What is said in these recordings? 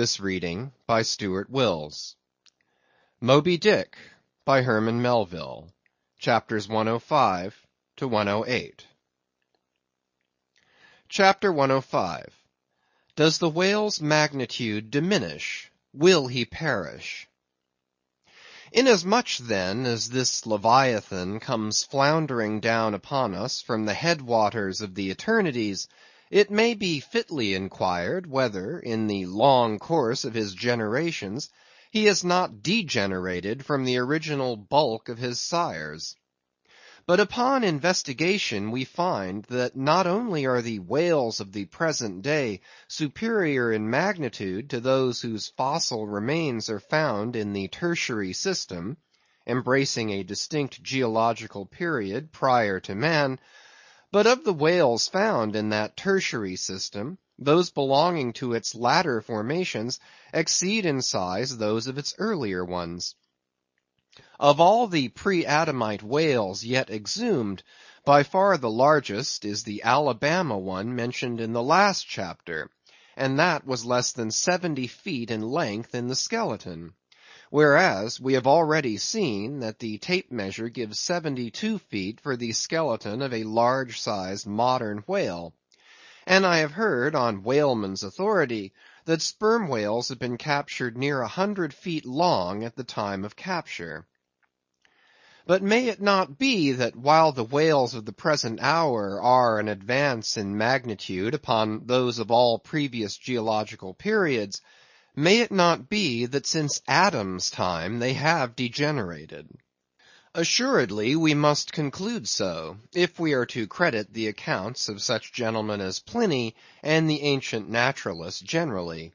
This reading by Stuart Wills. Moby Dick by Herman Melville. Chapters 105 to 108. Chapter 105. Does the whale's magnitude diminish? Will he perish? Inasmuch then as this Leviathan comes floundering down upon us from the headwaters of the eternities, it may be fitly inquired whether, in the long course of his generations, he has not degenerated from the original bulk of his sires. But upon investigation we find that not only are the whales of the present day superior in magnitude to those whose fossil remains are found in the tertiary system, embracing a distinct geological period prior to man, but of the whales found in that tertiary system, those belonging to its latter formations exceed in size those of its earlier ones. Of all the pre-Adamite whales yet exhumed, by far the largest is the Alabama one mentioned in the last chapter, and that was less than 70 feet in length in the skeleton. Whereas we have already seen that the tape measure gives 72 feet for the skeleton of a large-sized modern whale. And I have heard, on whaleman's authority, that sperm whales have been captured near 100 feet long at the time of capture. But may it not be that while the whales of the present hour are an advance in magnitude upon those of all previous geological periods, may it not be that since Adam's time they have degenerated? Assuredly we must conclude so, if we are to credit the accounts of such gentlemen as Pliny and the ancient naturalists generally.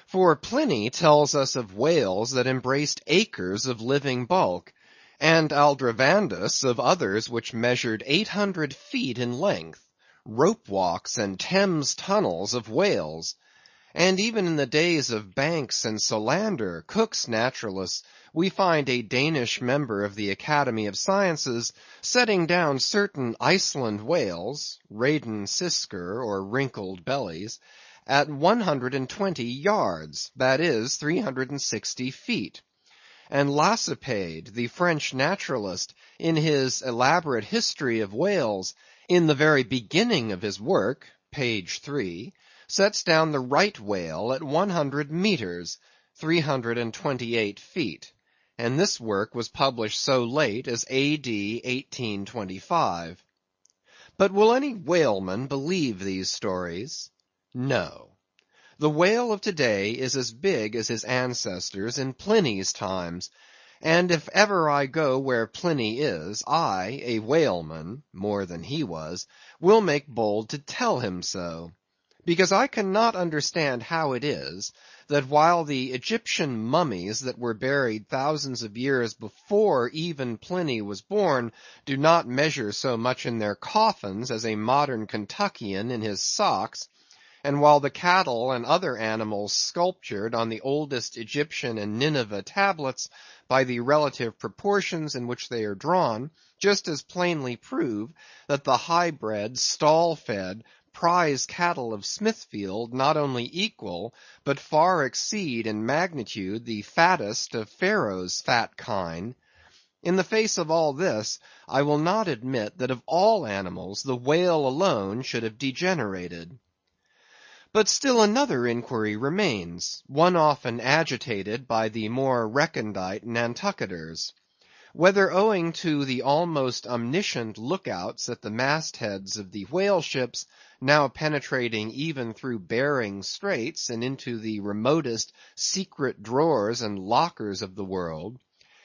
For Pliny tells us of whales that embraced acres of living bulk, and Aldrovandus of others which measured 800 feet in length, rope walks and Thames tunnels of whales. And even in the days of Banks and Solander, Cook's naturalists, we find a Danish member of the Academy of Sciences setting down certain Iceland whales, Raden sisker or wrinkled bellies, at 120 yards, that is, 360 feet. And Lacepede, the French naturalist, in his elaborate history of whales, in the very beginning of his work, page 3, sets down the right whale at 100 meters, 328 feet, and this work was published so late as A.D. 1825. But will any whaleman believe these stories? No. The whale of today is as big as his ancestors in Pliny's times, and if ever I go where Pliny is, I, a whaleman, more than he was, will make bold to tell him so. Because I cannot understand how it is, that while the Egyptian mummies that were buried thousands of years before even Pliny was born do not measure so much in their coffins as a modern Kentuckian in his socks, and while the cattle and other animals sculptured on the oldest Egyptian and Nineveh tablets by the relative proportions in which they are drawn, just as plainly prove that the high-bred, stall-fed, prize cattle of Smithfield not only equal, but far exceed in magnitude the fattest of Pharaoh's fat kine. In the face of all this, I will not admit that of all animals the whale alone should have degenerated. But still another inquiry remains, one often agitated by the more recondite Nantucketers. Whether owing to the almost omniscient lookouts at the mastheads of the whale ships, now penetrating even through Bering Straits and into the remotest secret drawers and lockers of the world,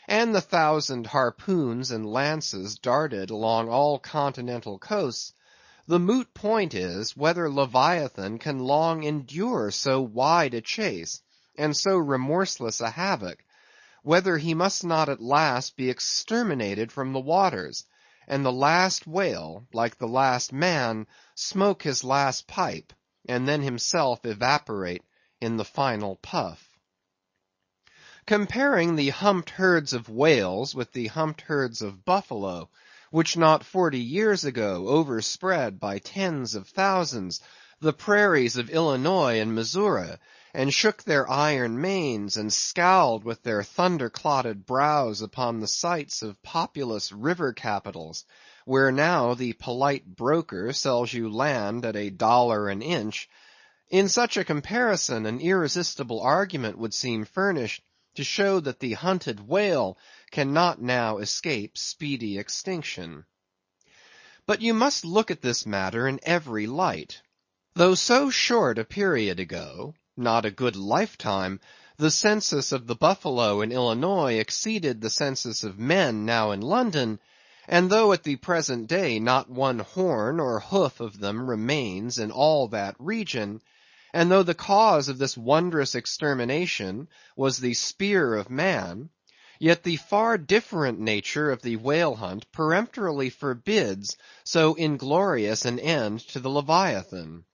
and the 1,000 harpoons and lances darted along all continental coasts, the moot point is whether Leviathan can long endure so wide a chase, and so remorseless a havoc, whether he must not at last be exterminated from the waters, and the last whale, like the last man, smoke his last pipe, and then himself evaporate in the final puff. Comparing the humped herds of whales with the humped herds of buffalo, which not 40 years ago overspread by tens of thousands the prairies of Illinois and Missouri, and shook their iron manes, and scowled with their thunder-clotted brows upon the sites of populous river capitals, where now the polite broker sells you land at $1 an inch, in such a comparison an irresistible argument would seem furnished to show that the hunted whale cannot now escape speedy extinction. But you must look at this matter in every light. Though so short a period ago, not a good lifetime, the census of the buffalo in Illinois exceeded the census of men now in London, and though at the present day not one horn or hoof of them remains in all that region, and though the cause of this wondrous extermination was the spear of man, yet the far different nature of the whale hunt peremptorily forbids so inglorious an end to the Leviathan.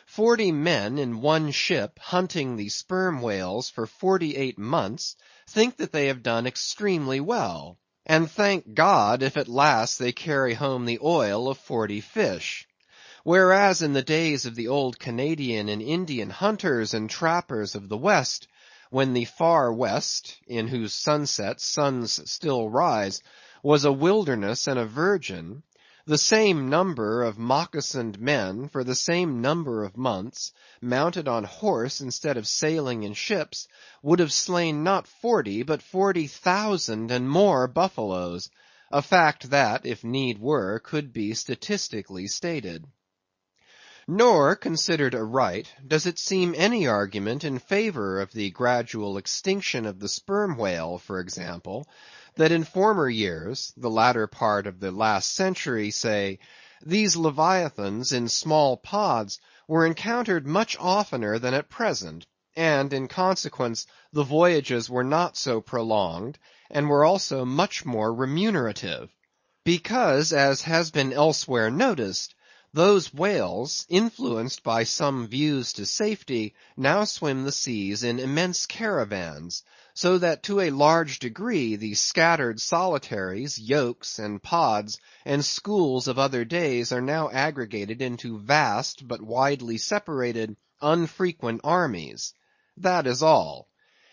40 men in one ship hunting the sperm whales for 48 months think that they have done extremely well, and thank God if at last they carry home the oil of 40 fish. Whereas in the days of the old Canadian and Indian hunters and trappers of the West, when the far West, in whose sunsets suns still rise, was a wilderness and a virgin, the same number of moccasined men for the same number of months, mounted on horse instead of sailing in ships, would have slain not 40, but 40,000 and more buffaloes, a fact that, if need were, could be statistically stated. Nor, considered aright, does it seem any argument in favor of the gradual extinction of the sperm whale, for example, that in former years, the latter part of the last century, say, these leviathans in small pods were encountered much oftener than at present, and in consequence the voyages were not so prolonged, and were also much more remunerative. Because, as has been elsewhere noticed, those whales, influenced by some views to safety, now swim the seas in immense caravans, so that to a large degree the scattered solitaries, yolks, and pods, and schools of other days are now aggregated into vast, but widely separated, unfrequent armies. That is all.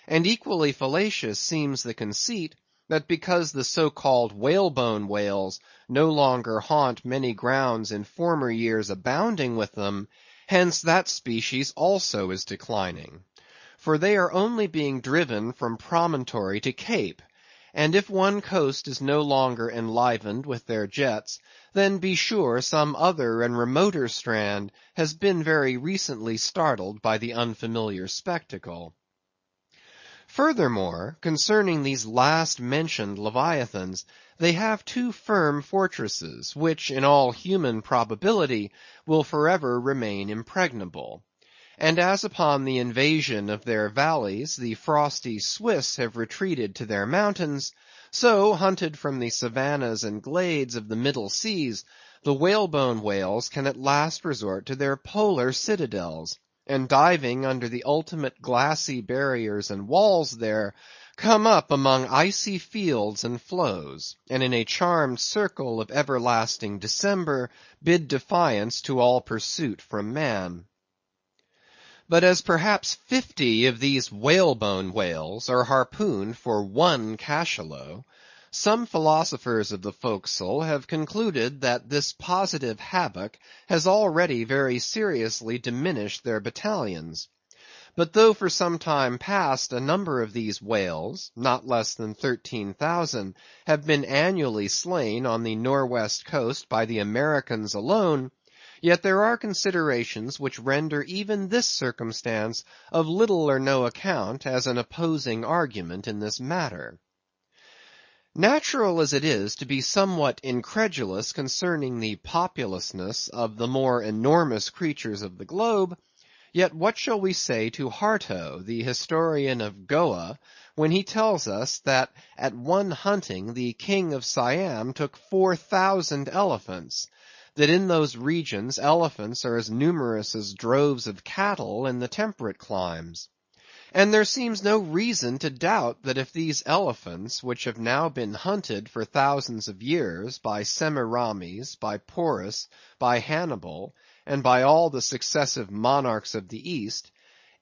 And equally fallacious seems the conceit, that because the so-called whalebone whales no longer haunt many grounds in former years abounding with them, hence that species also is declining. For they are only being driven from promontory to cape, and if one coast is no longer enlivened with their jets, then be sure some other and remoter strand has been very recently startled by the unfamiliar spectacle. Furthermore, concerning these last mentioned leviathans, they have 2 firm fortresses, which in all human probability will forever remain impregnable. And as upon the invasion of their valleys the frosty Swiss have retreated to their mountains, so, hunted from the savannas and glades of the middle seas, the whalebone whales can at last resort to their polar citadels, and diving under the ultimate glassy barriers and walls there, come up among icy fields and floes, and in a charmed circle of everlasting December bid defiance to all pursuit from man. But as perhaps 50 of these whalebone whales are harpooned for 1 cachalot, some philosophers of the forecastle have concluded that this positive havoc has already very seriously diminished their battalions. But though for some time past a number of these whales, not less than 13,000, have been annually slain on the Norwest coast by the Americans alone, yet there are considerations which render even this circumstance of little or no account as an opposing argument in this matter. Natural as it is to be somewhat incredulous concerning the populousness of the more enormous creatures of the globe, yet what shall we say to Harto, the historian of Goa, when he tells us that at one hunting the king of Siam took 4,000 elephants, that in those regions elephants are as numerous as droves of cattle in the temperate climes. And there seems no reason to doubt that if these elephants, which have now been hunted for thousands of years by Semiramis, by Porus, by Hannibal, and by all the successive monarchs of the East,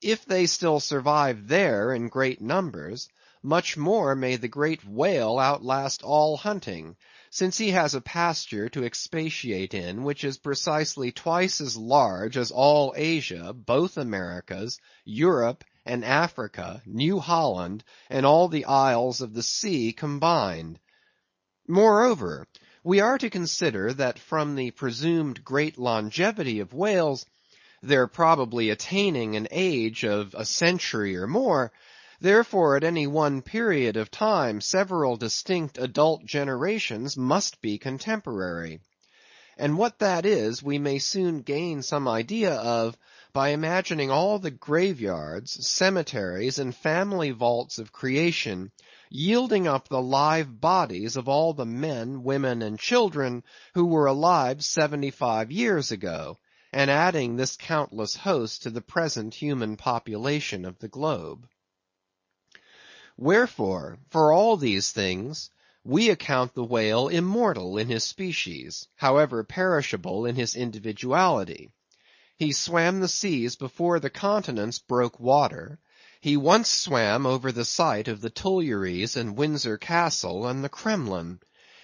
If they still survive there in great numbers, much more may the great whale outlast all hunting, since he has a pasture to expatiate in which is precisely twice as large as all Asia, both Americas, Europe, and Africa, New Holland, and all the isles of the sea combined. Moreover, we are to consider that from the presumed great longevity of whales, their probably attaining an age of a century or more, therefore at any one period of time several distinct adult generations must be contemporary. And what that is, we may soon gain some idea of by imagining all the graveyards, cemeteries, and family vaults of creation yielding up the live bodies of all the men, women, and children who were alive 75 years ago, and adding this countless host to the present human population of the globe. Wherefore, for all these things, we account the whale immortal in his species, however perishable in his individuality. He swam the seas before the continents broke water. He once swam over the site of the Tuileries and Windsor Castle and the Kremlin.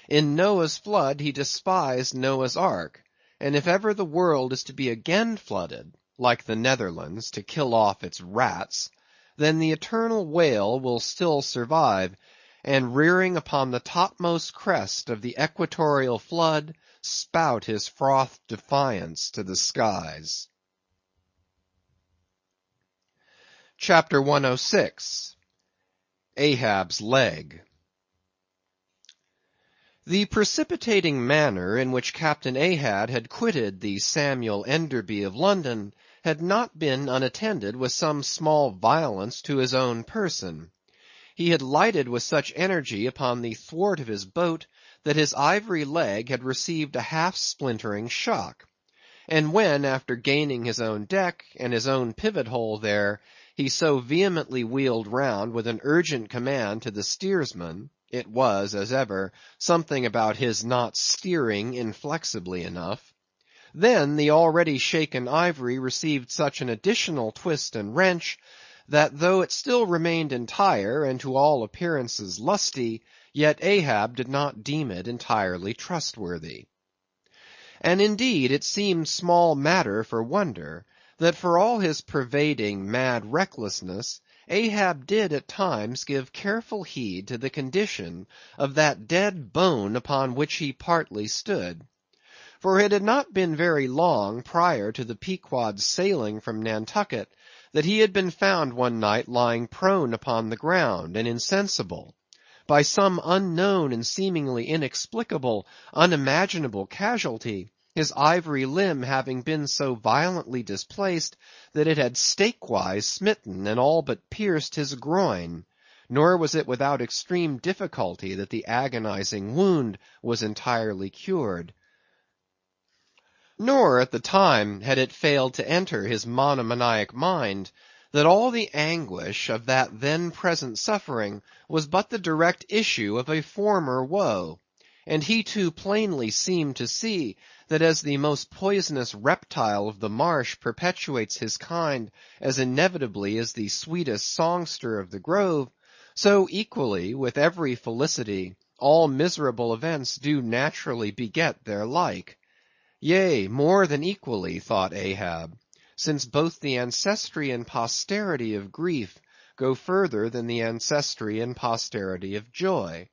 In Noah's flood he despised Noah's ark, and if ever the world is to be again flooded, like the Netherlands, to kill off its rats, then the eternal whale will still survive, and rearing upon the topmost crest of the equatorial flood, spout his frothed defiance to the skies. Chapter 106. Ahab's Leg. The precipitating manner in which Captain Ahab had quitted the Samuel Enderby of London had not been unattended with some small violence to his own person. He had lighted with such energy upon the thwart of his boat that his ivory leg had received a half-splintering shock, and when, after gaining his own deck and his own pivot-hole there, he so vehemently wheeled round with an urgent command to the steersman, it was, as ever, something about his not steering inflexibly enough. Then the already shaken ivory received such an additional twist and wrench, that though it still remained entire and to all appearances lusty, yet Ahab did not deem it entirely trustworthy. And indeed it seemed small matter for wonder, that for all his pervading mad recklessness, Ahab did at times give careful heed to the condition of that dead bone upon which he partly stood. For it had not been very long prior to the Pequod's sailing from Nantucket that he had been found one night lying prone upon the ground and insensible, by some unknown and seemingly inexplicable, unimaginable casualty, his ivory limb having been so violently displaced that it had stake-wise smitten and all but pierced his groin, nor was it without extreme difficulty that the agonizing wound was entirely cured. Nor at the time had it failed to enter his monomaniac mind that all the anguish of that then present suffering was but the direct issue of a former woe, and he too plainly seemed to see that as the most poisonous reptile of the marsh perpetuates his kind as inevitably as the sweetest songster of the grove, so equally with every felicity all miserable events do naturally beget their like. Yea, more than equally, thought Ahab, since both the ancestry and posterity of grief go further than the ancestry and posterity of joy.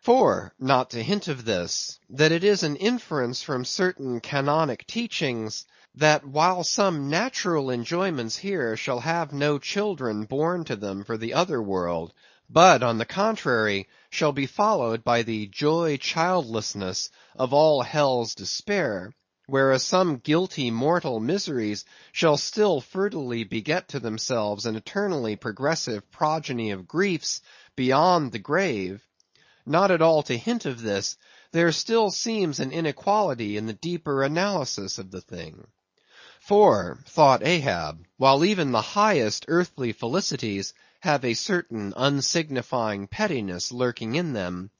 For, not to hint of this, that it is an inference from certain canonic teachings, that while some natural enjoyments here shall have no children born to them for the other world, but, on the contrary, shall be followed by the joy childlessness of all hell's despair, whereas some guilty mortal miseries shall still fertilely beget to themselves an eternally progressive progeny of griefs beyond the grave, not at all to hint of this, there still seems an inequality in the deeper analysis of the thing. For, thought Ahab, while even the highest earthly felicities have a certain unsignifying pettiness lurking in them,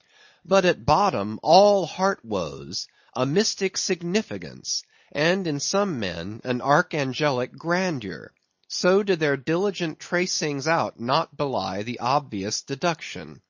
but at bottom all heart woes, a mystic significance, and in some men an archangelic grandeur, so do their diligent tracings out not belie the obvious deduction.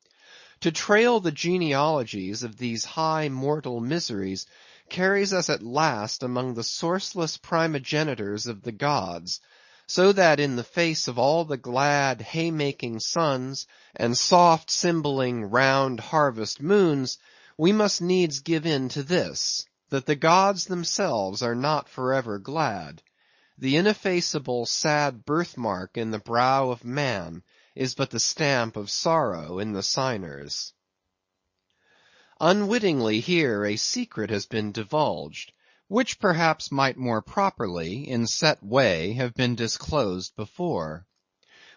To trail the genealogies of these high mortal miseries carries us at last among the sourceless primogenitors of the gods, so that in the face of all the glad haymaking suns and soft cymbaling round harvest moons, we must needs give in to this, that the gods themselves are not forever glad. The ineffaceable sad birthmark in the brow of man is but the stamp of sorrow in the signers. Unwittingly here a secret has been divulged, which perhaps might more properly, in set way, have been disclosed before.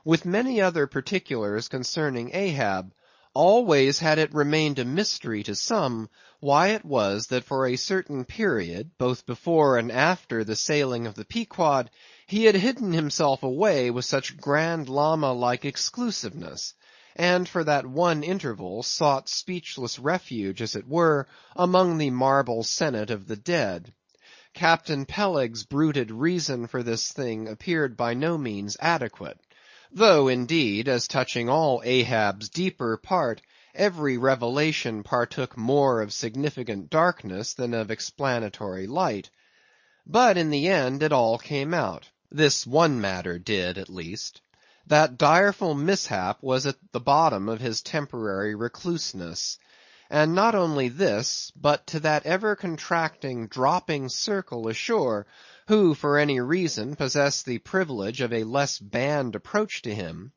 With many other particulars concerning Ahab, always had it remained a mystery to some why it was that for a certain period, both before and after the sailing of the Pequod, he had hidden himself away with such grand llama-like exclusiveness, and for that one interval sought speechless refuge, as it were, among the marble senate of the dead. Captain Peleg's bruited reason for this thing appeared by no means adequate, though, indeed, as touching all Ahab's deeper part, every revelation partook more of significant darkness than of explanatory light. But in the end it all came out. This one matter did, at least. That direful mishap was at the bottom of his temporary recluseness. And not only this, but to that ever-contracting, dropping circle ashore, who for any reason possessed the privilege of a less banned approach to him,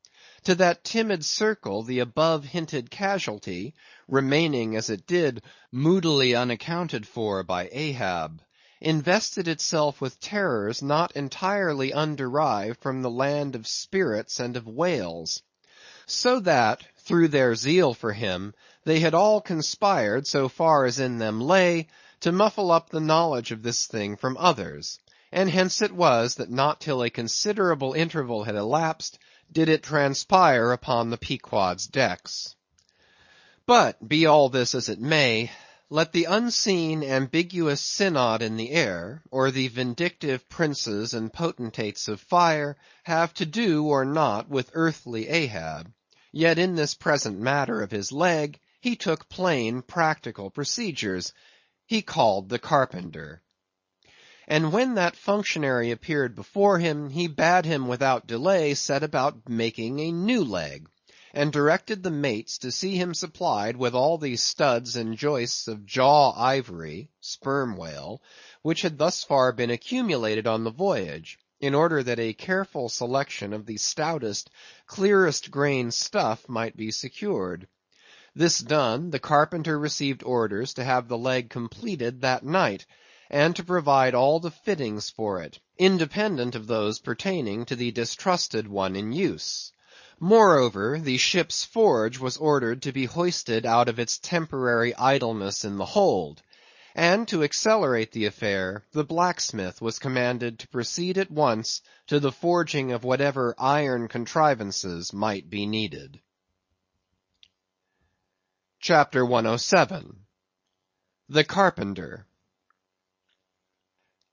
to that timid circle the above-hinted casualty, remaining as it did, moodily unaccounted for by Ahab, invested itself with terrors not entirely underived from the land of spirits and of whales. So that, through their zeal for him, they had all conspired, so far as in them lay, to muffle up the knowledge of this thing from others, and hence it was that not till a considerable interval had elapsed, did it transpire upon the Pequod's decks. But, be all this as it may, let the unseen, ambiguous synod in the air, or the vindictive princes and potentates of fire, have to do or not with earthly Ahab, yet in this present matter of his leg, he took plain, practical procedures. He called the carpenter. And when that functionary appeared before him, he bade him without delay set about making a new leg, and directed the mates to see him supplied with all the studs and joists of jaw ivory, sperm whale, which had thus far been accumulated on the voyage, in order that a careful selection of the stoutest, clearest grained stuff might be secured. This done, the carpenter received orders to have the leg completed that night, and to provide all the fittings for it, independent of those pertaining to the distrusted one in use. Moreover, the ship's forge was ordered to be hoisted out of its temporary idleness in the hold, and to accelerate the affair, the blacksmith was commanded to proceed at once to the forging of whatever iron contrivances might be needed. Chapter 107. The Carpenter.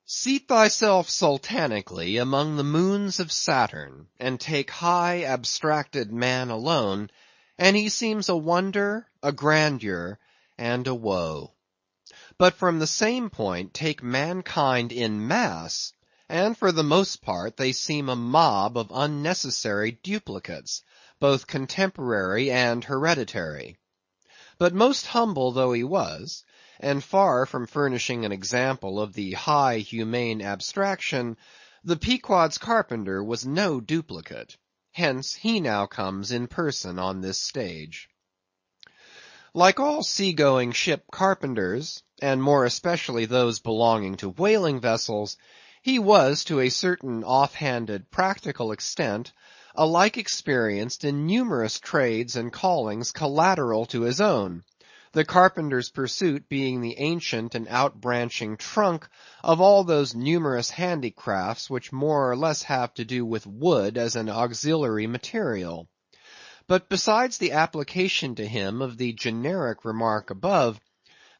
Seat thyself sultanically among the moons of Saturn, and take high abstracted man alone, and he seems a wonder, a grandeur, and a woe. But from the same point take mankind in mass, and for the most part they seem a mob of unnecessary duplicates, both contemporary and hereditary. But most humble though he was, and far from furnishing an example of the high humane abstraction, the Pequod's carpenter was no duplicate. Hence he now comes in person on this stage. Like all sea-going ship carpenters, and more especially those belonging to whaling vessels, he was to a certain off-handed practical extent alike experienced in numerous trades and callings collateral to his own, the carpenter's pursuit being the ancient and outbranching trunk of all those numerous handicrafts which more or less have to do with wood as an auxiliary material. But besides the application to him of the generic remark above,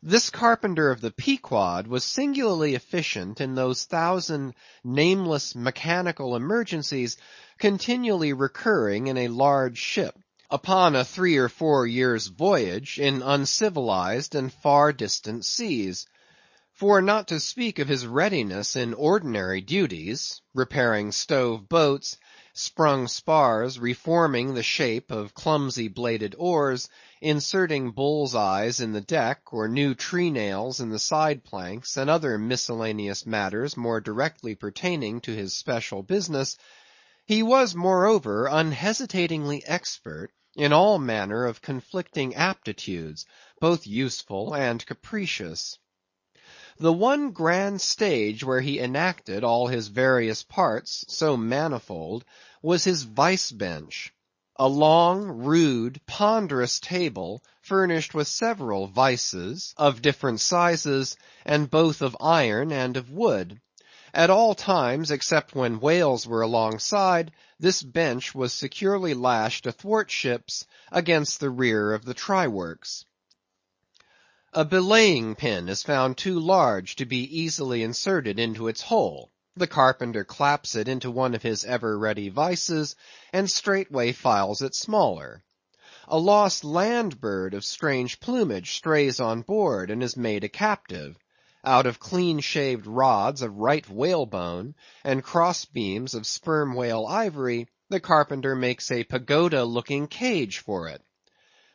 This carpenter of the Pequod was singularly efficient in those thousand nameless mechanical emergencies continually recurring in a large ship, upon a 3 or 4 years' voyage, in uncivilized and far distant seas. For not to speak of his readiness in ordinary duties, repairing stove boats, sprung spars, reforming the shape of clumsy bladed oars, inserting bull's eyes in the deck, or new tree nails in the side planks, and other miscellaneous matters more directly pertaining to his special business, he was moreover unhesitatingly expert in all manner of conflicting aptitudes, both useful and capricious. The one grand stage where he enacted all his various parts, so manifold, was his vice bench. A long, rude, ponderous table, furnished with several vices, of different sizes, and both of iron and of wood. At all times, except when whales were alongside, this bench was securely lashed athwartships against the rear of the try works. A belaying pin is found too large to be easily inserted into its hole. The carpenter claps it into one of his ever-ready vices, and straightway files it smaller. A lost land bird of strange plumage strays on board, and is made a captive. Out of clean-shaved rods of right whalebone, and cross-beams of sperm whale ivory, the carpenter makes a pagoda-looking cage for it.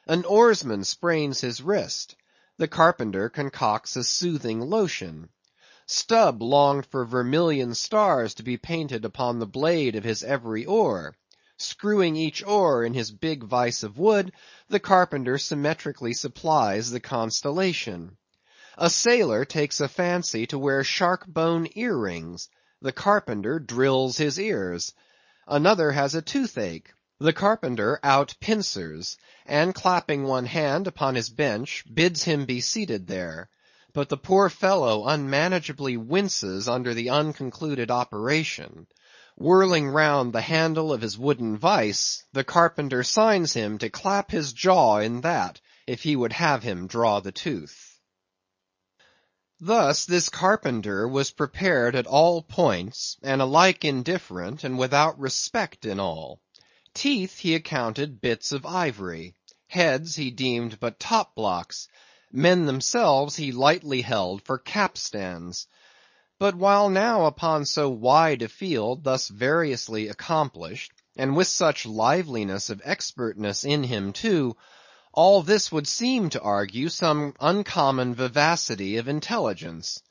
An oarsman sprains his wrist. The carpenter concocts a soothing lotion. Stubb longed for vermilion stars to be painted upon the blade of his every oar. Screwing each oar in his big vice of wood, the carpenter symmetrically supplies the constellation. A sailor takes a fancy to wear shark bone earrings. The carpenter drills his ears. Another has a toothache. The carpenter out pincers, and clapping one hand upon his bench, bids him be seated there. But the poor fellow unmanageably winces under the unconcluded operation. Whirling round the handle of his wooden vice, the carpenter signs him to clap his jaw in that, if he would have him draw the tooth. Thus this carpenter was prepared at all points, and alike indifferent, and without respect in all. Teeth he accounted bits of ivory. Heads he deemed but top blocks. Men themselves he lightly held for capstans. But while now upon so wide a field thus variously accomplished, and with such liveliness of expertness in him too, all this would seem to argue some uncommon vivacity of intelligence.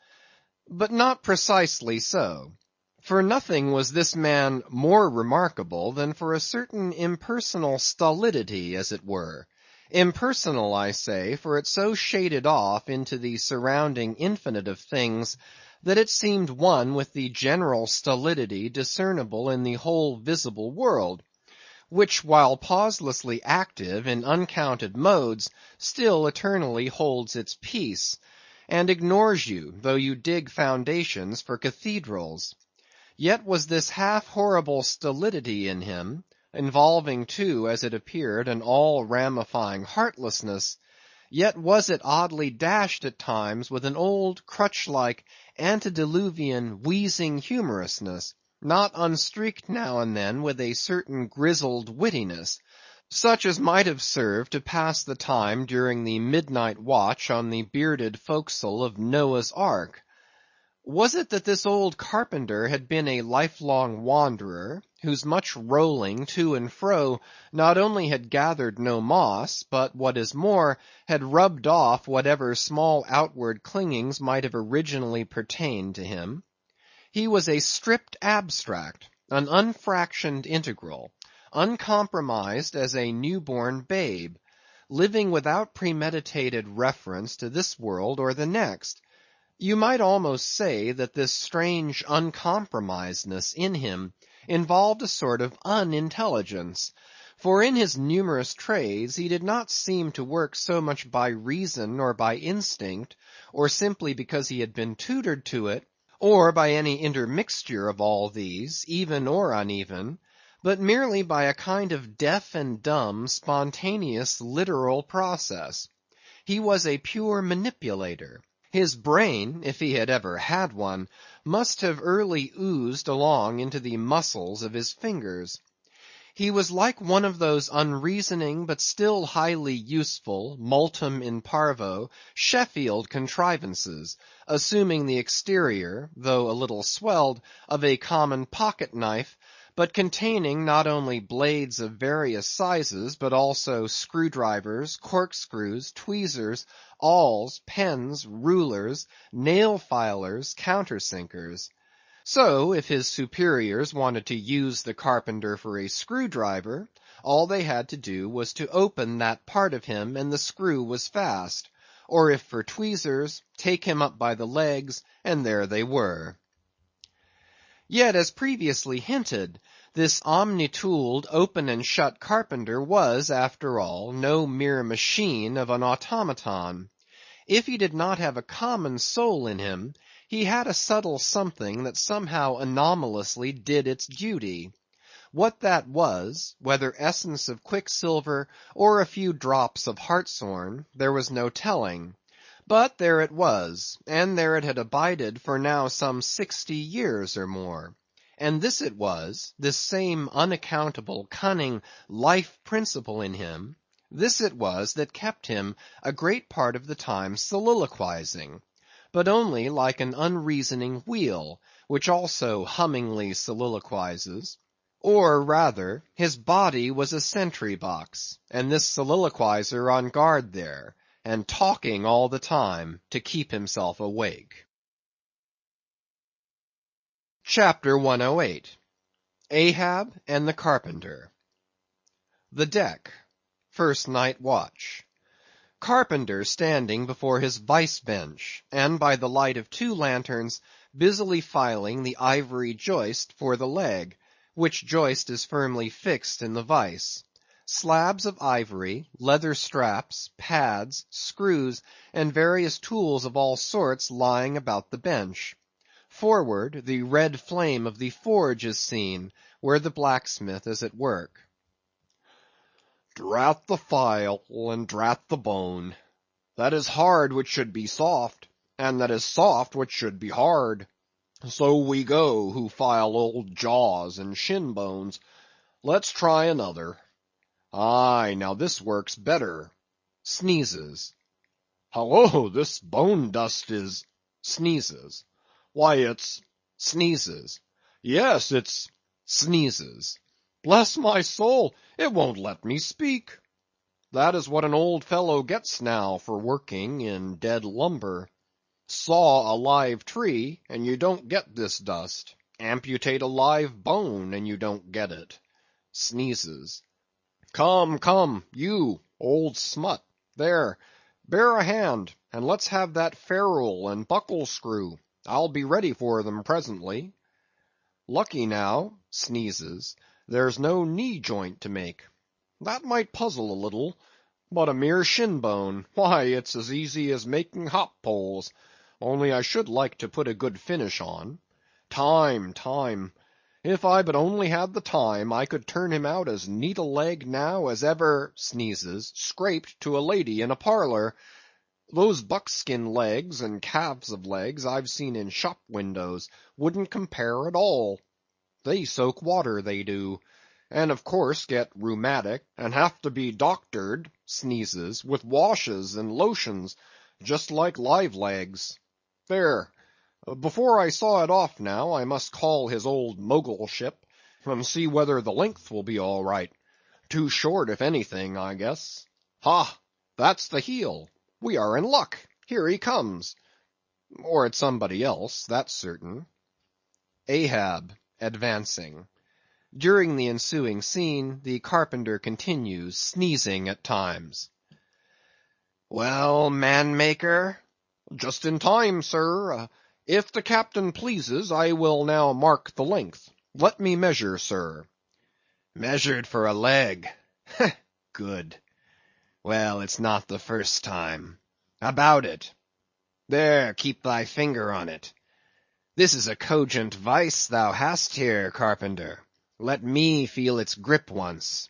But not precisely so. For nothing was this man more remarkable than for a certain impersonal stolidity, as it were. Impersonal, I say, for it so shaded off into the surrounding infinite of things, that it seemed one with the general stolidity discernible in the whole visible world, which while pauselessly active in uncounted modes, still eternally holds its peace, and ignores you, though you dig foundations for cathedrals. Yet was this half horrible stolidity in him, involving too, as it appeared, an all-ramifying heartlessness, yet was it oddly dashed at times with an old, crutch-like, antediluvian, wheezing humorousness, not unstreaked now and then with a certain grizzled wittiness, such as might have served to pass the time during the midnight watch on the bearded forecastle of Noah's Ark. Was it that this old carpenter had been a lifelong wanderer, whose much rolling to and fro not only had gathered no moss, but what is more, had rubbed off whatever small outward clingings might have originally pertained to him? He was a stripped abstract, an unfractioned integral, uncompromised as a new-born babe, living without premeditated reference to this world or the next. You might almost say that this strange uncompromisedness in him involved a sort of unintelligence, for in his numerous trades he did not seem to work so much by reason or by instinct, or simply because he had been tutored to it, or by any intermixture of all these, even or uneven, but merely by a kind of deaf and dumb, spontaneous, literal process. He was a pure manipulator. His brain, if he had ever had one, must have early oozed along into the muscles of his fingers. He was like one of those unreasoning but still highly useful, multum in parvo, Sheffield contrivances, assuming the exterior, though a little swelled, of a common pocket knife, but containing not only blades of various sizes, but also screwdrivers, corkscrews, tweezers, awls, pens, rulers, nail filers, countersinkers. So, if his superiors wanted to use the carpenter for a screwdriver, all they had to do was to open that part of him and the screw was fast, or if for tweezers, take him up by the legs, and there they were. Yet, as previously hinted, this omni-tooled open and shut carpenter was, after all, no mere machine of an automaton. If he did not have a common soul in him, he had a subtle something that somehow anomalously did its duty. What that was, whether essence of quicksilver or a few drops of hartshorn, there was no telling. But there it was, and there it had abided for now some 60 years or more. And this it was, this same unaccountable, cunning, life principle in him, this it was that kept him a great part of the time soliloquizing, but only like an unreasoning wheel, which also hummingly soliloquizes. Or rather, his body was a sentry box, and this soliloquizer on guard there, and talking all the time to keep himself awake. Chapter 108. Ahab and the Carpenter. The deck. First night watch. Carpenter standing before his vice bench, and by the light of 2 lanterns, busily filing the ivory joist for the leg, which joist is firmly fixed in the vice. Slabs of ivory, leather straps, pads, screws, and various tools of all sorts lying about the bench. Forward, the red flame of the forge is seen, where the blacksmith is at work. Drat the file, and drat the bone. That is hard which should be soft, and that is soft which should be hard. So we go, who file old jaws and shin bones. Let's try another. Aye, now this works better. Sneezes. Hello, this bone dust is... Sneezes. Why, it's... Sneezes. Yes, it's... Sneezes. Bless my soul, it won't let me speak. That is what an old fellow gets now for working in dead lumber. Saw a live tree, and you don't get this dust. Amputate a live bone, and you don't get it. Sneezes. Come, come, you, old smut, there, bear a hand, and let's have that ferrule and buckle screw. I'll be ready for them presently. Lucky now, sneezes, there's no knee joint to make. That might puzzle a little, but a mere shin bone, why, it's as easy as making hop poles, only I should like to put a good finish on. Time. If I but only had the time, I could turn him out as neat a leg now as ever, sneezes, scraped to a lady in a parlor. Those buckskin legs and calves of legs I've seen in shop windows wouldn't compare at all. They soak water, they do, and of course get rheumatic, and have to be doctored, sneezes, with washes and lotions, just like live legs. There, before I saw it off now, I must call his old Mogulship, and see whether the length will be all right. Too short, if anything, I guess. Ha! That's the heel. We are in luck. Here he comes. Or it's somebody else, that's certain. Ahab, advancing. During the ensuing scene, the carpenter continues, sneezing at times. Well, man-maker? Just in time, sir. If the captain pleases, I will now mark the length. Let me measure, sir. Measured for a leg. Good. Well, it's not the first time. About it. There, keep thy finger on it. This is a cogent vice thou hast here, carpenter. Let me feel its grip once.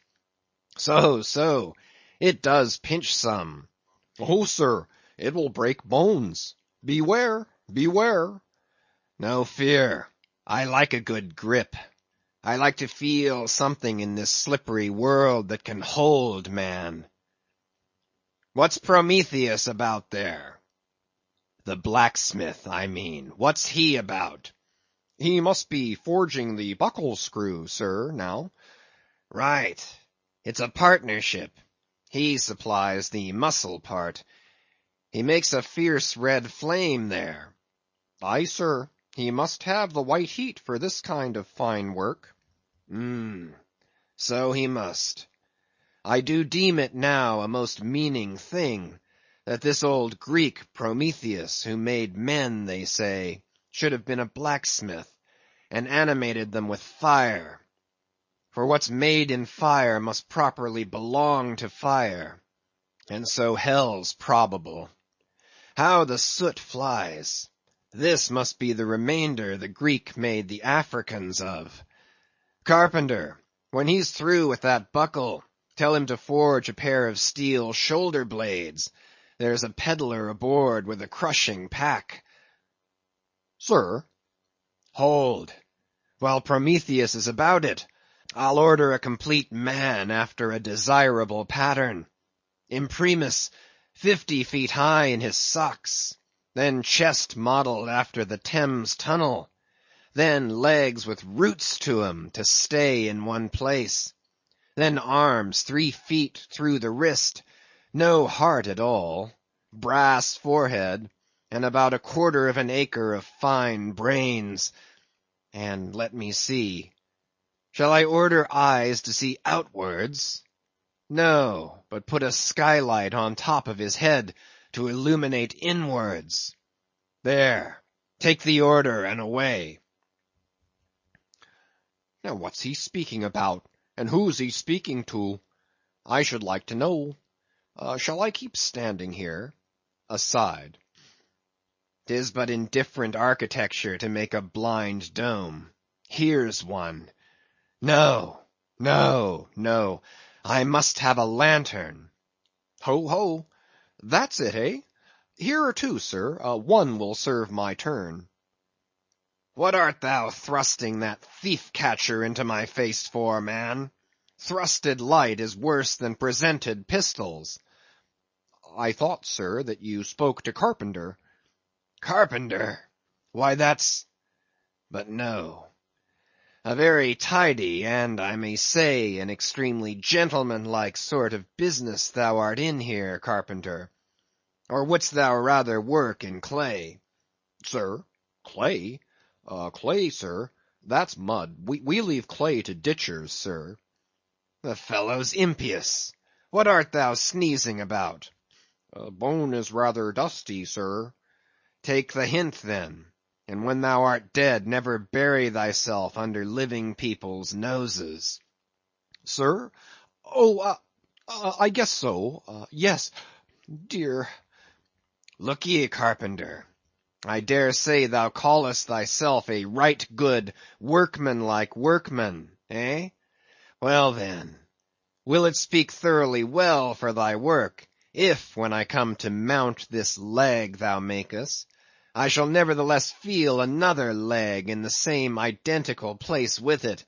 So, it does pinch some. Oh, sir, it will break bones. Beware, beware. No fear. I like a good grip. I like to feel something in this slippery world that can hold man. What's Prometheus about there? The blacksmith, I mean. What's he about? He must be forging the buckle screw, sir, now. Right. It's a partnership. He supplies the muscle part. He makes a fierce red flame there. Aye, sir. He must have the white heat for this kind of fine work. So he must. I do deem it now a most meaning thing, that this old Greek Prometheus, who made men, they say, should have been a blacksmith, and animated them with fire. For what's made in fire must properly belong to fire, and so hell's probable. How the soot flies! This must be the remainder the Greek made the Africans of. Carpenter, when he's through with that buckle, tell him to forge a pair of steel shoulder blades. There's a peddler aboard with a crushing pack. Sir? Hold. While Prometheus is about it, I'll order a complete man after a desirable pattern. Imprimis, 50 feet high in his socks. Then chest modeled after the Thames Tunnel. Then legs with roots to 'em to stay in one place. Then arms 3 feet through the wrist, no heart at all, brass forehead, and about 1/4 of an acre of fine brains. And let me see. Shall I order eyes to see outwards? No, but put a skylight on top of his head to illuminate inwards. There, take the order and away. Now what's he speaking about, and who's he speaking to? I should like to know. Shall I keep standing here? Aside. 'Tis but indifferent architecture to make a blind dome. Here's one. No, no, no. I must have a lantern. Ho, ho. That's it, eh? Here are 2, sir. One will serve my turn. What art thou thrusting that thief-catcher into my face for, man? Thrusted light is worse than presented pistols. I thought, sir, that you spoke to Carpenter. Carpenter? Why, but no. A very tidy, and I may say, an extremely gentlemanlike sort of business thou art in here, Carpenter. Or wouldst thou rather work in clay? Sir, clay? Clay, sir, that's mud. We leave clay to ditchers, sir. The fellow's impious. What art thou sneezing about? Bone is rather dusty, sir. Take the hint, then, and when thou art dead, never bury thyself under living people's noses. Sir? Oh, I guess so. Yes, dear. Look ye, Carpenter. I dare say thou callest thyself a right good, workmanlike workman, eh? Well then, will it speak thoroughly well for thy work, if, when I come to mount this leg thou makest, I shall nevertheless feel another leg in the same identical place with it?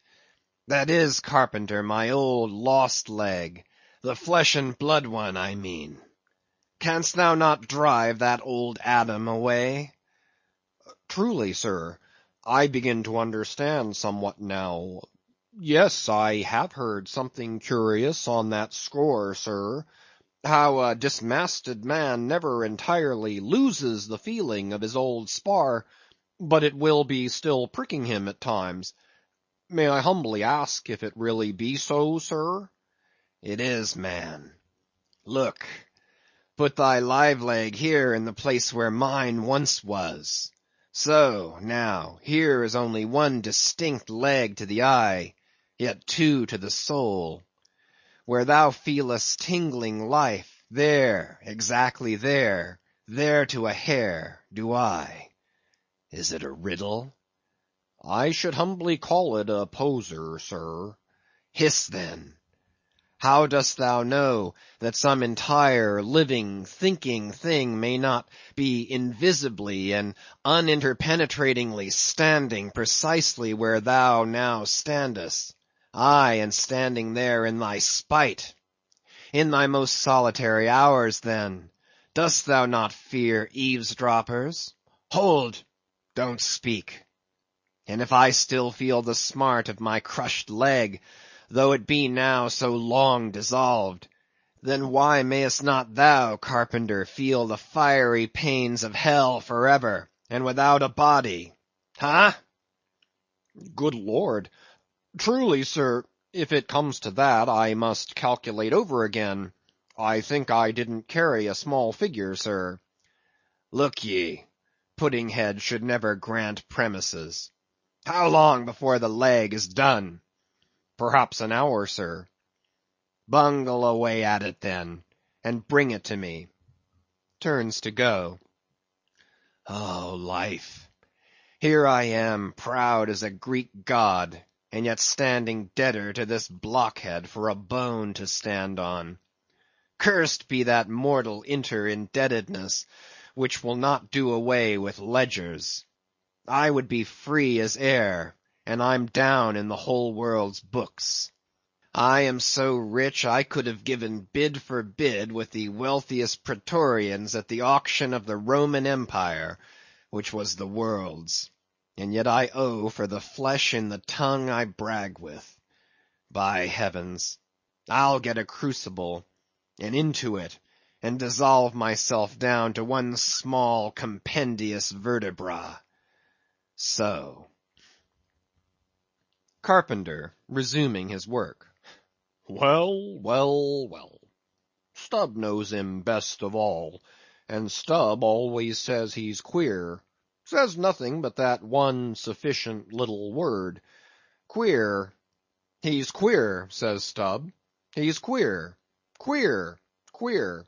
That is, Carpenter, my old lost leg, the flesh and blood one, I mean. Canst thou not drive that old Adam away? Truly, sir, I begin to understand somewhat now. Yes, I have heard something curious on that score, sir. How a dismasted man never entirely loses the feeling of his old spar, but it will be still pricking him at times. May I humbly ask if it really be so, sir? It is, man. Look, put thy live leg here in the place where mine once was. So, now, here is only one distinct leg to the eye, yet 2 to the soul. Where thou feelest tingling life, there, exactly there to a hair do I. Is it a riddle? I should humbly call it a poser, sir. Hiss then. How dost thou know that some entire, living, thinking thing may not be invisibly and uninterpenetratingly standing precisely where thou now standest? Aye, and standing there in thy spite. In thy most solitary hours, then, dost thou not fear eavesdroppers? Hold! Don't speak. And if I still feel the smart of my crushed leg, though it be now so long dissolved, then why mayest not thou, carpenter, feel the fiery pains of hell forever, and without a body? Ha? Good Lord! Truly, sir, if it comes to that, I must calculate over again. I think I didn't carry a small figure, sir. Look ye, Puddinghead should never grant premises. How long before the leg is done? Perhaps an hour, sir. Bungle away at it then, and bring it to me. Turns to go. Oh, life! Here I am, proud as a Greek god, and yet standing debtor to this blockhead for a bone to stand on. Cursed be that mortal inter-indebtedness, which will not do away with ledgers. I would be free as air, and I'm down in the whole world's books. I am so rich I could have given bid for bid with the wealthiest praetorians at the auction of the Roman Empire, which was the world's, and yet I owe for the flesh in the tongue I brag with. By heavens, I'll get a crucible, and into it, and dissolve myself down to one small compendious vertebra. So. Carpenter, resuming his work. Well, well, well. Stubb knows him best of all, and Stubb always says he's queer. Says nothing but that one sufficient little word. Queer. He's queer, says Stubb. He's queer. Queer. Queer.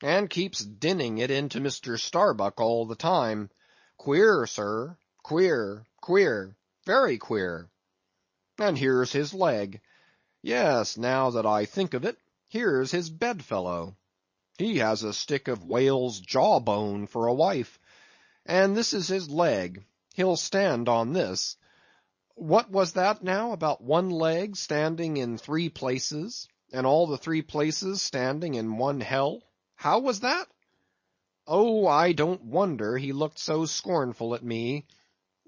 And keeps dinning it into Mr. Starbuck all the time. Queer, sir. Queer. Queer. Very queer. And here's his leg. Yes, now that I think of it, here's his bedfellow. He has a stick of whale's jawbone for a wife. And this is his leg. He'll stand on this. What was that now about one leg standing in 3 places, and all the 3 places standing in one hell? How was that? Oh, I don't wonder he looked so scornful at me.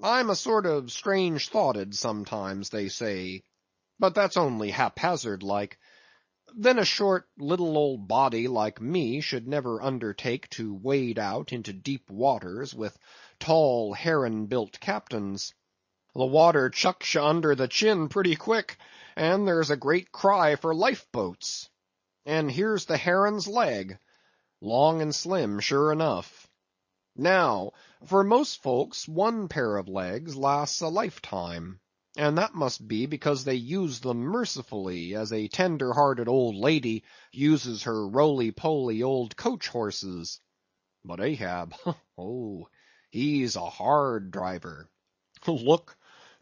I'm a sort of strange-thoughted sometimes, they say. But that's only haphazard like. Then a short, little old body like me should never undertake to wade out into deep waters with tall, heron-built captains. The water chucks you under the chin pretty quick, and there's a great cry for lifeboats. And here's the heron's leg. Long and slim, sure enough. Now, for most folks, one pair of legs lasts a lifetime, and that must be because they use them mercifully, as a tender-hearted old lady uses her roly-poly old coach-horses. But Ahab, oh, he's a hard driver. Look,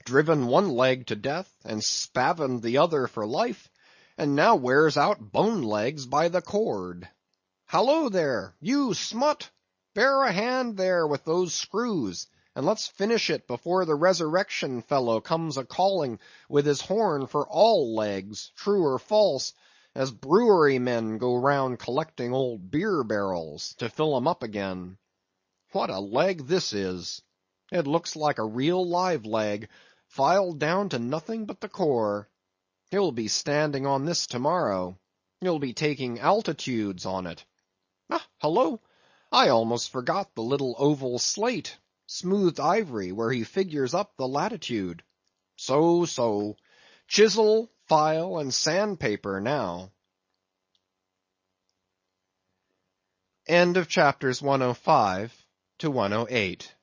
driven one leg to death, and spavined the other for life, and now wears out bone legs by the cord. Hallo there, you smut! Bear a hand there with those screws, and let's finish it before the resurrection fellow comes a-calling with his horn for all legs, true or false, as brewery men go round collecting old beer barrels, to fill 'em up again. What a leg this is! It looks like a real live leg, filed down to nothing but the core. He'll be standing on this tomorrow. He'll be taking altitudes on it. Ah, hello! I almost forgot the little oval slate, smoothed ivory, where he figures up the latitude. So, so. Chisel, file, and sandpaper now. End of chapters 105 to 108.